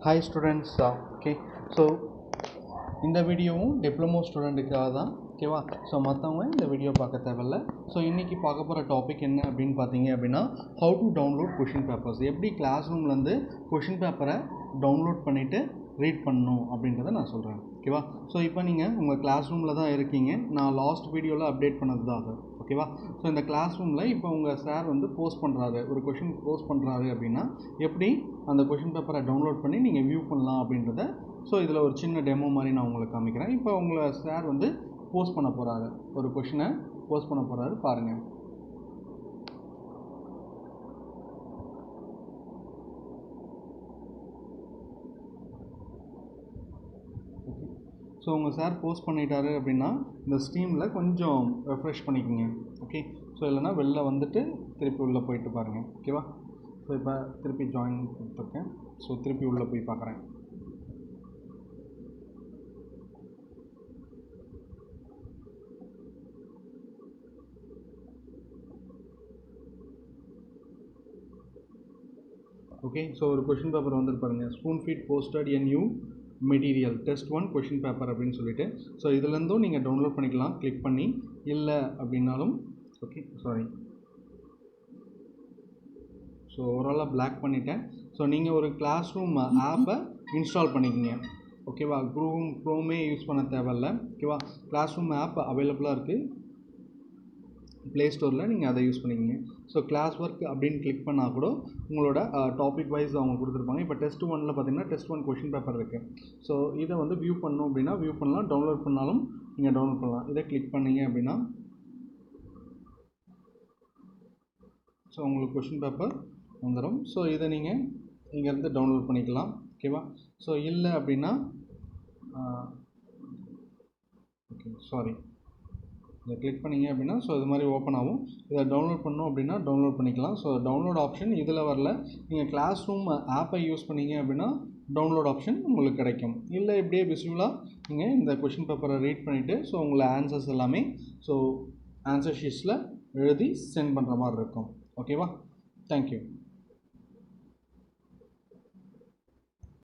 Hi students, okay. So இந்த வீடியோவும் diploma ஸ்டூடெண்ட்டுக்காக தான், ஓகேவா. ஸோ மற்றவங்க இந்த வீடியோ பார்க்க தேவையில்ல. ஸோ இன்றைக்கி பார்க்க போகிற டாபிக் என்ன அப்படின்னு பார்த்தீங்க அப்படின்னா, how to download question papers. எப்படி கிளாஸ் ரூம்லேருந்து கொஷின் பேப்பரை டவுன்லோட் பண்ணிவிட்டு ரீட் பண்ணணும் அப்படின்றத நான் சொல்கிறேன், ஓகேவா. ஸோ இப்போ நீங்கள் உங்கள் கிளாஸ் ரூமில் தான் இருக்கீங்க. நான் லாஸ்ட் வீடியோவில் அப்டேட் பண்ணது தான் அது, ஓகேவா. ஸோ இந்த கிளாஸ் ரூமில் இப்போ உங்கள் சார் வந்து போஸ்ட் பண்ணுறாரு, ஒரு கொஷின் போஸ்ட் பண்ணுறாரு அப்படின்னா எப்படி அந்த கொஷின் பேப்பரை டவுன்லோட் பண்ணி நீங்கள் வியூ பண்ணலாம் அப்படின்றத ஸோ இதில் ஒரு சின்ன டெமோ மாதிரி நான் உங்களுக்கு காமிக்கிறேன். இப்போ உங்களை சார் வந்து போஸ்ட் பண்ண போகிறாரு, ஒரு கொஷினை போஸ்ட் பண்ண போகிறாரு, பாருங்கள். ஸோ உங்கள் சார் போஸ்ட் பண்ணிட்டாரு அப்படின்னா இந்த ஸ்ட்ரீமில் கொஞ்சம் ரெஃப்ரெஷ் பண்ணிக்கோங்க, ஓகே. ஸோ இல்லைனா வெளில வந்துட்டு திருப்பி உள்ளே போயிட்டு பாருங்கள், ஓகேவா. ஸோ இப்போ திருப்பி ஜாயின் கொடுத்துருக்கேன். ஸோ திருப்பி உள்ளே போய் பார்க்குறேன். ஓகே. ஸோ ஒரு கொஷின் பேப்பர் வந்துட்டு பாருங்கள், spoon feet posted a new material test 1 question paper அப்படின்னு சொல்லிட்டு. ஸோ இதுலேருந்தும் நீங்கள் டவுன்லோட் பண்ணிக்கலாம் கிளிக் பண்ணி, இல்லை அப்படின்னாலும் ஓகே. சாரி, ஸோ ஓவராலாக பிளாக் பண்ணிட்டேன். ஸோ நீங்கள் ஒரு கிளாஸ் ரூம் ஆப்பை இன்ஸ்டால் பண்ணிக்கோங்க, ஓகேவா. க்ரோமே யூஸ் பண்ண தேவையில்ல, ஓகேவா. கிளாஸ் ரூம் ஆப் அவைலபிளாக இருக்குது ப்ளே ஸ்டோரில், நீங்கள் அதை யூஸ் பண்ணிக்கிங்க. ஸோ கிளாஸ் ஒர்க் அப்படின்னு கிளிக் பண்ணால் கூட உங்களோட டாபிக் வைஸ் அவங்க கொடுத்துருப்பாங்க. இப்போ டெஸ்ட் 1ல் பார்த்தீங்கன்னா டெஸ்ட் 1 கொஷின் பேப்பர் இருக்குது. ஸோ இதை வந்து வியூ பண்ணணும் அப்படின்னா வியூ பண்ணலாம், டவுன்லோட் பண்ணாலும் நீங்கள் டவுன்லோட் பண்ணலாம். இதை கிளிக் பண்ணிங்க அப்படின்னா ஸோ உங்களுக்கு கொஷின் பேப்பர் வந்துடும். ஸோ இதை நீங்கள் இங்கேருந்து டவுன்லோட் பண்ணிக்கலாம், ஓகேவா. ஸோ இல்லை அப்படின்னா ஓகே, சாரி, இதை கிளிக் பண்ணிங்க அப்படின்னா ஸோ இது மாதிரி ஓப்பன் ஆகும். இதை டவுன்லோட் பண்ணணும் அப்படின்னா டவுன்லோட் பண்ணிக்கலாம். ஸோ டவுன்லோட் ஆப்ஷன் இதில் வரல. நீங்கள் கிளாஸ் ரூம் ஆப்பை யூஸ் பண்ணிங்க அப்படின்னா டவுன்லோட் ஆப்ஷன் உங்களுக்கு கிடைக்கும். இல்லை இப்படியே விசுவலாக நீங்கள் இந்த கொஷின் பேப்பரை ரீட் பண்ணிவிட்டு ஸோ உங்களை ஆன்சர்ஸ் எல்லாமே ஸோ ஆன்சர் ஷீட்ஸில் எழுதி சென்ட் பண்ணுற மாதிரி இருக்கும், ஓகேவா. தேங்க்யூ.